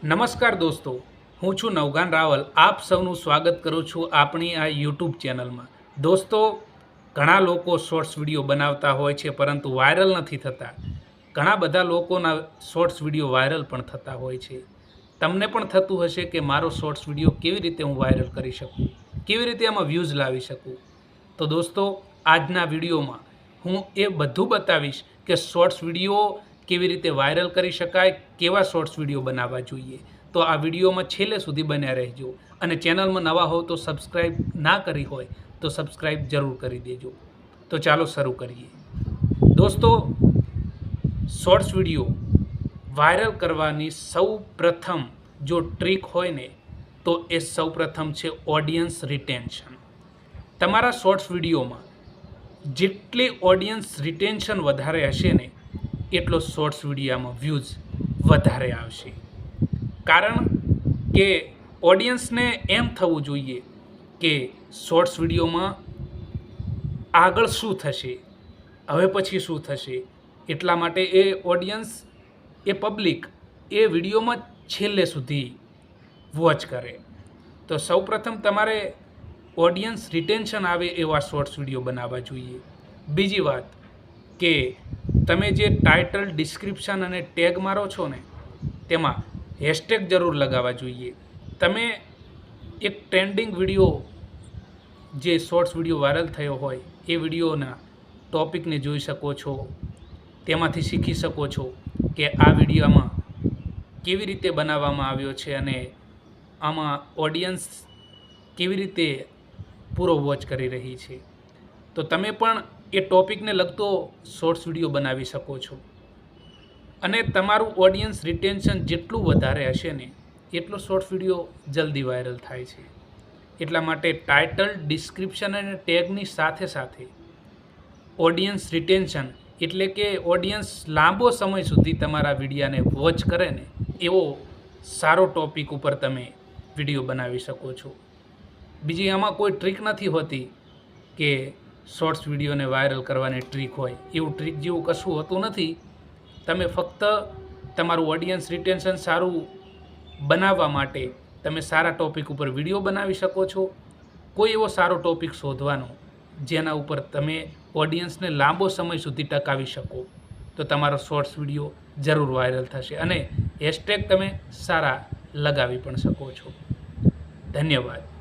નમસ્કાર દોસ્તો, હું છું નવગાન રાવલ. આપ સૌનું સ્વાગત કરું છું આપણી આ યુટ્યુબ ચેનલમાં. દોસ્તો, ઘણા લોકો શોર્ટ્સ વિડીયો બનાવતા હોય છે પરંતુ વાયરલ નથી થતા. ઘણા બધા લોકોના શોર્ટ્સ વિડીયો વાયરલ પણ થતા હોય છે. તમને પણ થતું હશે કે મારો શોર્ટ્સ વિડીયો કેવી રીતે હું વાયરલ કરી શકું, કેવી રીતે આમાં વ્યૂઝ લાવી શકું. તો દોસ્તો, આજના વિડીયોમાં હું એ બધું બતાવીશ કે શોર્ટ્સ વિડીયો કેવી રીતે વાયરલ કરી શકાય, કેવા શોર્ટ્સ વિડીયો બનાવવા જોઈએ. તો આ વિડીયોમાં છેલ્લે સુધી બન્યા રહેજો અને ચેનલમાં નવા હો તો સબસ્ક્રાઈબ ના કરી હોય તો સબસ્ક્રાઈબ જરૂર કરી દેજો. તો ચાલો શરૂ કરીએ. દોસ્તો, શોર્ટ્સ વિડીયો વાયરલ કરવાની સૌ પ્રથમ જો ટ્રીક હોય ને તો એ સૌ પ્રથમ છે ઓડિયન્સ રિટેન્શન. તમારા શોર્ટ્સ વિડીયોમાં જેટલી ઓડિયન્સ રિટેન્શન વધારે હશે ને એટલો શોર્ટ્સ વિડીયોમાં વ્યૂઝ વધારે આવશે. કારણ કે ઓડિયન્સને એમ થવું જોઈએ કે શોર્ટ્સ વિડીયોમાં આગળ શું થશે, હવે પછી શું થશે. એટલા માટે એ ઓડિયન્સ, એ પબ્લિક એ વિડીયોમાં છેલ્લે સુધી વોચ કરે. તો સૌપ્રથમ તમારે ઓડિયન્સ રિટેન્શન આવે એવા શોર્ટ્સ વિડીયો બનાવવા જોઈએ. બીજી વાત કે તમે જે ટાઇટલ, ડિસ્ક્રિપ્શન અને ટેગ મારો છો ને તેમાં હેશટેગ જરૂર લગાવવા જોઈએ. તમે એક ટ્રેન્ડિંગ વિડીયો, જે શોર્ટ્સ વિડીયો વાયરલ થયો હોય એ વિડીયોના ટોપિકને જોઈ શકો છો. તેમાંથી શીખી શકો છો કે આ વિડીયોમાં કેવી રીતે બનાવવામાં આવ્યો છે અને આમાં ઓડિયન્સ કેવી રીતે પૂરો વોચ કરી રહી છે. તો તમે પણ એ ટોપિકને લગતો શોર્ટ્સ વિડીયો બનાવી શકો છો. અને તમારું ઓડિયન્સ રિટેન્શન જેટલું વધારે હશે ને એટલો શોર્ટ્સ વિડીયો જલ્દી વાયરલ થાય છે. એટલા માટે ટાઇટલ, ડિસ્ક્રિપ્શન અને ટેગની સાથે સાથે ઓડિયન્સ રિટેન્શન, એટલે કે ઓડિયન્સ લાંબો સમય સુધી તમારા વિડીયાને વોચ કરે ને એવો સારો ટોપિક ઉપર તમે વિડીયો બનાવી શકો છો. બીજી આમાં કોઈ ટ્રીક નથી હોતી કે શોર્ટ્સ વિડીયોને વાયરલ કરવાની ટ્રીક હોય. એવું ટ્રીક જેવું કશું હોતું નથી. તમે ફક્ત તમારું ઓડિયન્સ રિટેન્શન સારું બનાવવા માટે તમે સારા ટોપિક ઉપર વિડીયો બનાવી શકો છો. કોઈ એવો સારો ટોપિક શોધવાનો જેના ઉપર તમે ઓડિયન્સને લાંબો સમય સુધી ટકાવી શકો. તો તમારો શોર્ટ્સ વિડીયો જરૂર વાયરલ થશે અને હેશટેગ તમે સારા લગાવી પણ શકો છો. ધન્યવાદ.